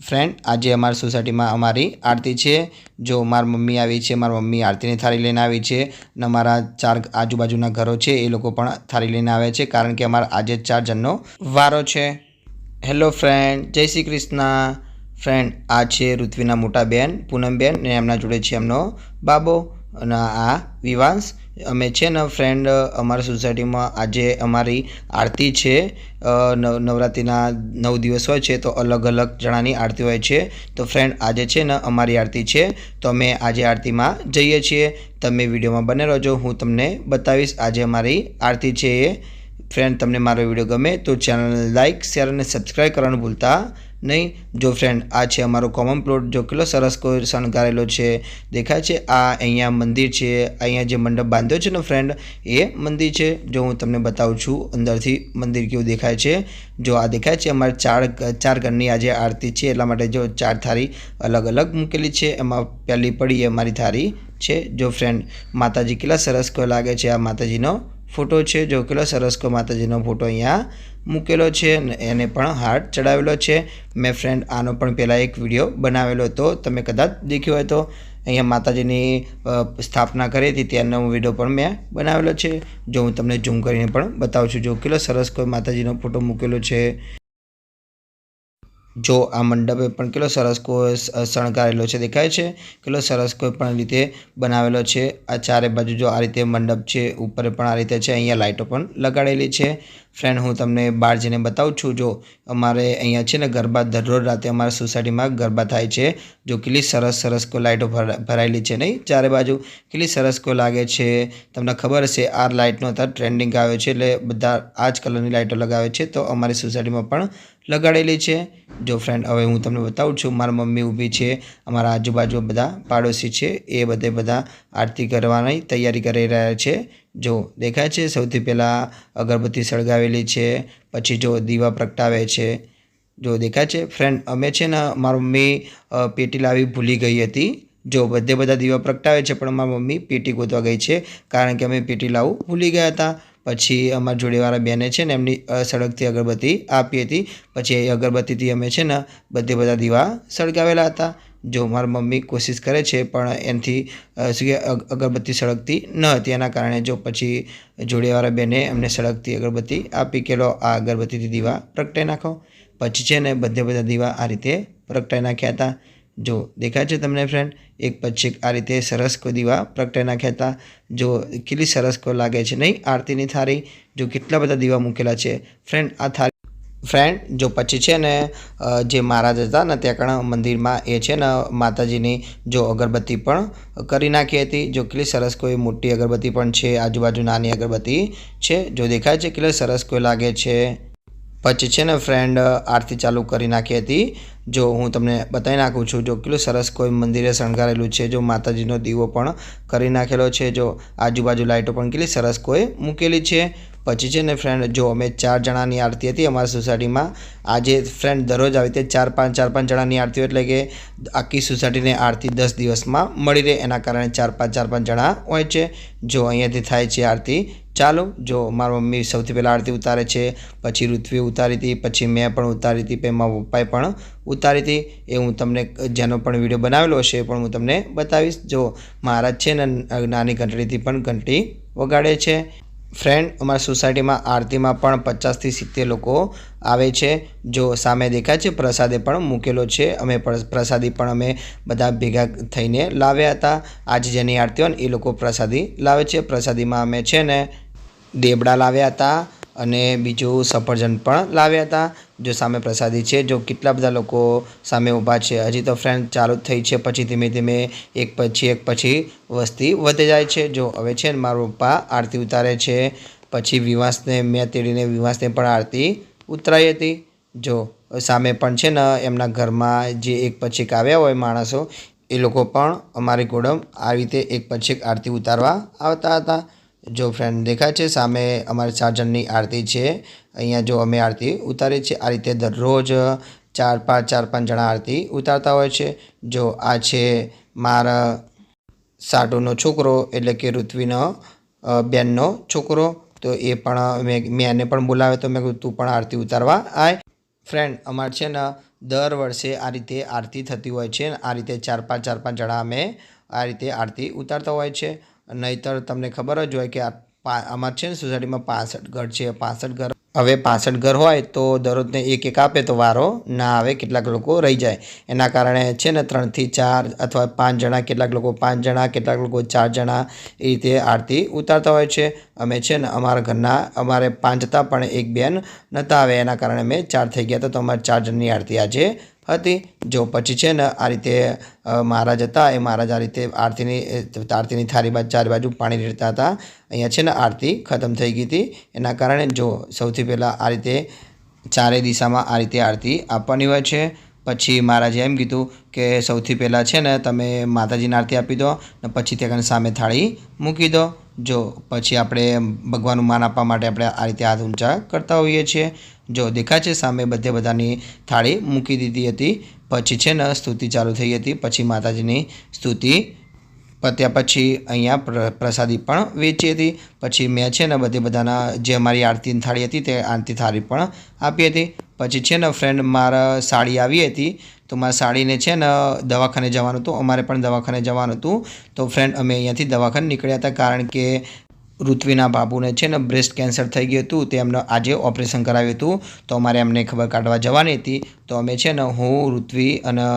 Friend आज अमारी society में अमारी आरती है। जो मार मम्मी आई है, मार मम्मी आरती ने थारी लईने आई है ने अमारा 4 आजूबाजूना घरों है ए लोको पण थारी लईने आवे छे, कारण के अमारा आज 4 जननो वारो छे। हेलो फ्रेंड, जय श्री कृष्ण। फ्रेंड आज है ऋत्वीना मोटा बेन पूनम बेन ने एमना जोड़े छे एमनो बाबो અને આ વિવાંશ। અમે છે ને ફ્રેન્ડ અમારા સોસાયટીમાં આજે અમારી આરતી છે। નવરાત્રિના 9 દિવસ હોય છે તો અલગ અલગ જણાની આરતી હોય છે। તો ફ્રેન્ડ આજે છે ને અમારી આરતી છે તો અમે આજે આરતીમાં જઈએ છીએ। તમે વિડીયોમાં બને રહેજો, હું તમને બતાવીશ આજે અમારી આરતી છે એ। फ्रेंड तमने मारो वीडियो गमे तो चैनल लाइक शेयर और सब्सक्राइब करवानुं भूलता नहीं। जो फ्रेंड आ छे अमारो कॉमन प्लॉट जो केटलो सरस को शणगारेलो छे देखाय छे। आ अहींया मंदिर छे, अहींया जे मंडप बांध्यो छे ने फ्रेंड ए मंदिर छे। जो हूँ तमने बताऊँ छूँ अंदरथी मंदिर केवुं देखाय छे। जो आ देखाय छे अमारे चार घरनी आज आरती छे एटला माटे जो 4 थारी अलग अलग मूकेली छे। एमां पहेली पड़ी ए मारी थारी छे। जो फ्रेंड माताजी केटला सरस को लागे छे। आ माताजीनो फोटो है जो केटलो सरस को माताजीनो फोटो अहींया मूकेलो छे, एने पण हार चढ़ावेलो छे। मैं फ्रेंड आनो पण पहला एक विडियो बनावेलो तो तमे कदाच देख्यो होय तो अहींया माताजीनी स्थापना करी हती त्यानो विडियो पण मैं बनावेलो छे। जो हूँ तमने झूम करीने पण बतावुं छुं। जो केटलो सरस को माताजीनो फोटो मूकेलो छे। जो आ मंडपे पण केटलो सरस को शणगारेलो छे देखाय छे। केटलो सरस कोई पण रीते बनावेलो छे। आ चारे बाजू जो आ रीते मंडप छे ऊपर पण आ रीते छे। अहींया लाइटो पण लगाडेली छे। फ्रेंड हूँ तमने बहार जईने बतावुं छुं। जो अमारे अहींया छे ने गरबा दररोज राते अमारी सोसायटीमां गरबा थाय छे। जो केटली सरस सरस को लाइटो भरायेली छे नहीं चारे बाजू केटली सरस को लागे छे। तमने खबर हशे आ लाइटनो अत्यारे ट्रेंडिंग आव्यो छे એટલે બધા આ જ कलरनी लाइटो लगावे छे। तो अमारी सोसायटीमां पण लगाडेली छे। जो फ्रेंड हवे हूँ तमने बताऊँ छूँ मारी मम्मी ऊभी छे, अमारा आजूबाजू बधा पाड़ोशी छे ए बधा आरती करवानी तैयारी करी रह्या छे। जो देखाय छे सौथी पहेला अगरबत्ती सळगावेली छे, पछी जो दीवा प्रगटावे छे। जो देखाय छे फ्रेंड अमे छे ने मारी मम्मी पेटी लावी भूली गई हती। जो बधे बधा दीवा प्रगटावे छे पण मारी मम्मी पेटी गोतवा गई छे, कारण के अमे पेटी लावવું भूली गया हता। पछी अमारा जोड़ीवाळा बेने छे ने एमनी सळगती अगरबत्ती आपी हती। पछी ए अगरबत्तीथी अमे छे ने बधे बधा दीवा सळगावेला हता। जो मारी मम्मी कोशिश करे छे पण एनाथी अगरबत्ती सळगती न हती, एना कारणे जो पछी जोड़ीवाळा बेने एमने सळगती अगरबत्ती आपी के लो आ अगरबत्तीथी दीवा प्रगटाई नाखो। पछी छे ने बधे बधा दीवा आ रीते प्रगटाई नाख्या हता। जो देखाय छे तमने फ्रेंड एक पछी आ रीते सरस को दीवा प्रगटाई नाख्या हता। जो केटली सरस को लागे छे नहीं आरतीनी थारी। जो केटला बधा दीवा मूकेला छे फ्रेंड आ थारी। फ्रेंड जो पछी छे ने जे महाराज हता ने त्या कण मंदिरमां ए छे ने माताजीनी जो अगरबत्ती पण करी नाखी हती। जो केटली सरस कोई मोटी अगरबत्ती पण छे, आजूबाजू नानी अगरबत्ती छे। जो देखाय छे केटली सरस कोई लागे छे। पछी छे ने फ्रेंड आरती चालू करी नाखी हती। जो हूँ तमने बताई नाखुं छुं। जो केटલું सरस कोई मंदिरे शणगारेલું छे। जो माताजीनो दीवो पण करी नाखेलो छे। जो आजूबाजू लाइटो पण केटली सरस कोई मूकेली छे। पछी छे ने फ्रेंड जो अमे 4 जणानी आरती हती अमारी सोसायटीमां। आजे फ्रेंड दररोज આવી રીતે 4-5 जणानी आरती હોય એટલે કે આખી સોસાયટીને આરતી 10 દિવસમાં મળી રહે, એના કારણે 4-5 જણા હોય છે। જો અહીંયાથી થાય છે આરતી ચાલો। जो मारी मम्मी सौथी पहला आरती उतारे छे, पछी ऋत्वी उतारी थी, पछी मैं पण उतारी थी, मारा पप्पाए पण उतारी थी। ए हूँ तमने जेनो पण विडियो बनावेलो हशे पण हूँ तमने बतावीश। जो महाराज छे ने नानी घंटड़ीथी पण घंटी वगाड़े छे। फ्रेंड अमारी सोसायटीमां आरतीमां पण 50 થી 70 लोको आवे छे। जो सामे देखाय छे प्रसादे पण मूकेलो छे। अमे प्रसादी पण अमे बधा भेगा थईने लाव्या हता। आज जेनी आरती होय ने ए लोको प्रसादी लावे छे। प्रसादीमां अमे छे ने देबड़ा लाव्या हता अने बीजुं सफरजन पण लाव्या हता। जो सामे प्रसादी छे। जो केटला बधा लोको सामे ऊभा छे। हजी तो फ्रेंड चालू थई छे, पछी धीमे धीमे एक पछी वस्ती वधी जाय छे। जो हवे छे ने मारा पप्पा आरती उतारे छे। पछी विवासने मैं तेड़ीने विवासने पण आरती उतराई हती। जो सामे पण छे ने एमना घरमां जे एक पछी આવ્યા હોય माणसो ए लोको पण अमारी गोडम आ रीते एक पछी आरती उतारवा आवता हता। जो फ्रेंड देखाय छे सामे अमारी 4 जननी आरती छे। अहींया जो अमे आरती उतारी छे आ रीते दररोज 4-5 जणा आरती उतारता होय छे। जो आ छे मारा साडूनो छोकरो एटले के ऋत्वीनो बेननो छोकरो। तो ए पण मैं एने पण बोलाव्यो तो मैं तू पण आरती उतारवा आय। फ्रेंड अमारे छे ने દર વર્ષે આ રીતે આરતી થતી હોય છે. આ રીતે 4-5 જણા અમે આ રીતે આરતી ઉતારતા હોય છે. નહીંતર તમને ખબર જ હોય કે અમારે છે ને સોસાયટીમાં 65 ઘર છે. 65 ઘર, હવે 65 ઘર હોય તો દરરોજને એક આપે તો વારો ના આવે, કેટલાક લોકો રહી જાય. એના કારણે છે ને 3 થી 4 અથવા 5 જણા, કેટલાક લોકો 5 જણા, કેટલાક લોકો 4 જણા એ રીતે આરતી ઉતારતા હોય છે. અમે છે ને અમારા ઘરના અમારે 5 હતા પણ એક બેન નહોતા આવે, એના કારણે અમે 4 થઈ ગયા હતા. તો અમારે 4 જણની આરતી આજે હતી. જો પછી છે ને આ રીતે મહારાજ હતા, એ મહારાજ આ રીતે આરતીની થાળી ચારે બાજુ પાણી રેડતા હતા. અહીંયા છે ને આરતી ખતમ થઈ ગઈ હતી. એના કારણે જો સૌથી પહેલાં આ રીતે ચારે દિશામાં આ રીતે આરતી આપવાની હોય છે. પછી મહારાજે એમ કીધું કે સૌથી પહેલાં છે ને તમે માતાજીને આરતી આપી દો ને પછી ત્યાં સામે થાળી મૂકી દો. જો પછી આપણે ભગવાનનું માન આપવા માટે આપણે આ રીતે હાથ ઊંચા કરતા હોઈએ છીએ. જો દેખાય છે સામે બધાની થાળી મૂકી દીધી હતી. પછી છે ને સ્તુતિ ચાલુ થઈ હતી. પછી માતાજીની સ્તુતિ પત્યા પછી અહીંયા પ્રસાદી પણ વેચી હતી. પછી મેં છે ને બધાના જે અમારી આરતીની થાળી હતી તે આરતી થાળી પણ આપી હતી. પછી છે ને ફ્રેન્ડ મારા સાડી આવી હતી, તો મારા સાડીને છે ને દવાખાને જવાનું હતું, અમારે પણ દવાખાને જવાનું હતું. તો ફ્રેન્ડ અમે અહીંયાથી દવાખાને નીકળ્યા હતા, કારણ કે ઋત્વીના બાબુને છે ને બ્રેસ્ટ કેન્સર થઈ ગયું હતું. તે એમને આજે ઓપરેશન કરાવ્યું હતું, તો અમારે એમને ખબર કાઢવા જવાની હતી. તો અમે છે ને હું, ઋત્વી અને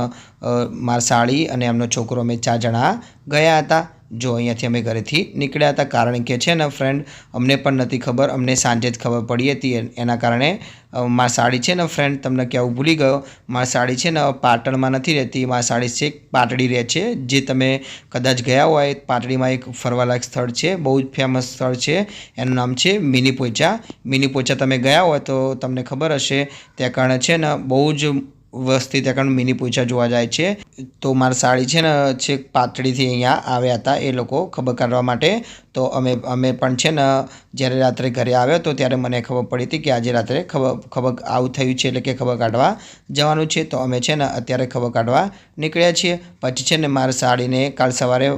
મારા સાડી અને એમનો છોકરો અમે 4 જણા ગયા હતા. જો અહીંયાથી અમે ઘરેથી નીકળ્યા હતા, કારણ કે છે ને ફ્રેન્ડ અમને પણ નથી ખબર, અમને સાંજે જ ખબર પડી હતી. એના કારણે મારી સાડી છે ને ફ્રેન્ડ તમને કહેવું ભૂલી ગયો, મારી સાડી છે ને પાટણમાં નથી રહેતી, મારી સાડી છે પાટડી રહે છે. જે તમે કદાચ ગયા હોય, પાટડીમાં એક ફરવાલાયક સ્થળ છે, બહુ જ ફેમસ સ્થળ છે, એનું નામ છે મિની પોઈચા. મિની પોઈચા તમે ગયા હોય તો તમને ખબર હશે, ત્યાં કારણે છે ને બહુ જ વસ્તી ત્યાં કારણે મિની પોઈચા જોવા જાય છે. તો મારી સાડી છે ને છેક પાટડીથી અહીંયા આવ્યા હતા એ લોકો ખબર કાઢવા માટે. તો અમે પણ છે ને જ્યારે રાત્રે ઘરે આવ્યો તો ત્યારે મને ખબર પડી હતી કે આજે રાત્રે ખબર આવું થયું છે, એટલે કે ખબર કાઢવા જવાનું છે. તો અમે છે ને અત્યારે ખબર કાઢવા નીકળ્યા છીએ. પછી છે ને મારી સાડીને કાલ સવારે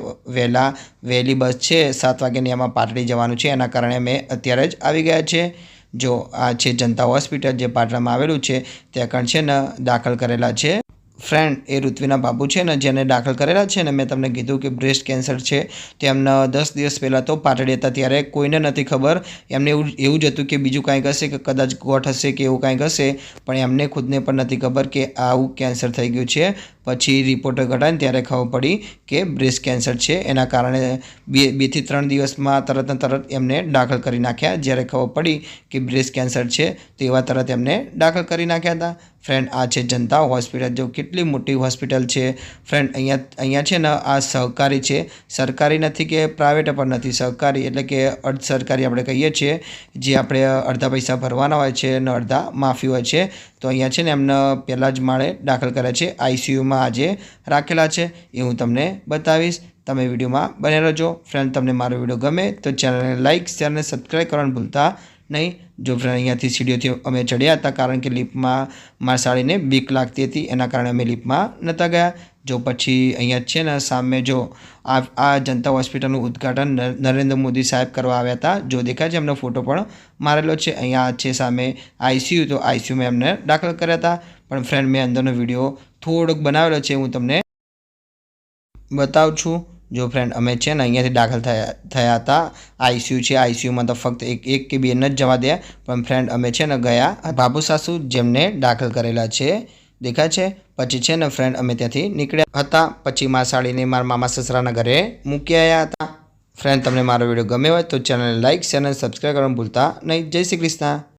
વહેલી બસ છે 7 વાગ્યાની, એમાં પાટડી જવાનું છે. એના કારણે અમે અત્યારે જ આવી ગયા છે. જો આ છે જનતા હોસ્પિટલ જે પાટણમાં આવેલું છે, ત્યાં કણ છે ને દાખલ કરેલા છે. ફ્રેન્ડ એ ઋત્વીના બાબુ છે ને જેને દાખલ કરેલા છે ને, મેં તમને કીધું કે બ્રેસ્ટ કેન્સર છે. તો એમને 10 દિવસ પહેલાં તો પાટડી હતા, ત્યારે કોઈને નથી ખબર. એમને એવું જ હતું કે બીજું કાંઈક હશે, કે કદાચ ગોઠ હશે કે એવું કાંઈક હશે, પણ એમને ખુદને પણ નથી ખબર કે આવું કેન્સર થઈ ગયું છે. પછી રિપોર્ટ કઢાઈને ત્યારે ખબર પડી કે બ્રેસ્ટ કેન્સર છે. એના કારણે 2 થી 3 દિવસમાં તરત એમને દાખલ કરી નાખ્યા. જ્યારે ખબર પડી કે બ્રેસ્ટ કેન્સર છે તો એવા તરત એમને દાખલ કરી નાખ્યા હતા. ફ્રેન્ડ આ છે જનતા હોસ્પિટલ. જો કેટલી મોટી હોસ્પિટલ છે ફ્રેન્ડ. અહીંયા છે ને આ સહકારી છે, સરકારી નથી કે પ્રાઇવેટ પણ નથી, સહકારી એટલે કે અર્ધ સરકારી આપણે કહીએ છીએ. જે આપણે અડધા પૈસા ભરવાના હોય છે અને અડધા માફી હોય છે. તો અહીંયા છે ને એમને પહેલાં જ માળે દાખલ કર્યા છે, આઈસીયુમાં આજે રાખેલા છે. એ હું તમને બતાવીશ. તમે વિડીયોમાં બને રહેજો. ફ્રેન્ડ તમને મારો વિડીયો ગમે તો ચેનલને લાઇક, શેર અને સબસ્ક્રાઈબ કરવાનું ભૂલતા નહીં. જો ફ્રેન્ડ અહીંયાથી સીડીઓથી અમે ચડ્યા હતા, કારણ કે લિફ્ટમાં મારી સાડીને બીક લાગતી હતી, એના કારણે અમે લિફ્ટમાં નહોતા ગયા. જો પછી અહીંયા છે ને સામે જો આ જનતા હોસ્પિટલનું ઉદ્ઘાટન નરેન્દ્ર મોદી સાહેબ કરવા આવ્યા હતા. જો દેખાય છે એમનો ફોટો પણ મારેલો છે. અહીંયા છે સામે આઈસીયુ, તો આઈસીયુમાં એમને દાખલ કર્યા હતા. પણ ફ્રેન્ડ મેં અંદરનો વિડીયો થોડોક બનાવેલો છે, હું તમને બતાવું છું. જો ફ્રેન્ડ અમે છે ને અહીંયાથી દાખલ થયા હતા. આઈસીયુ છે, આઈસીયુમાં તો ફક્ત એક કે બે જ જવા દે. પણ ફ્રેન્ડ અમે છે ને ગયા બાબુ સાસુ જેમને દાખલ કરેલા છે, દેખાય છે. પછી છે ને ફ્રેન્ડ અમે ત્યાંથી નીકળ્યા હતા. પછી મારી સાડીને મારા મામા સસરાના ઘરે મૂકી આવ્યા હતા. ફ્રેન્ડ તમને મારો વિડીયો ગમ્યો હોય તો ચેનલને લાઇક, શેર અને સબસ્ક્રાઈબ કરવાનું ભૂલતા નહીં. જય શ્રી કૃષ્ણ.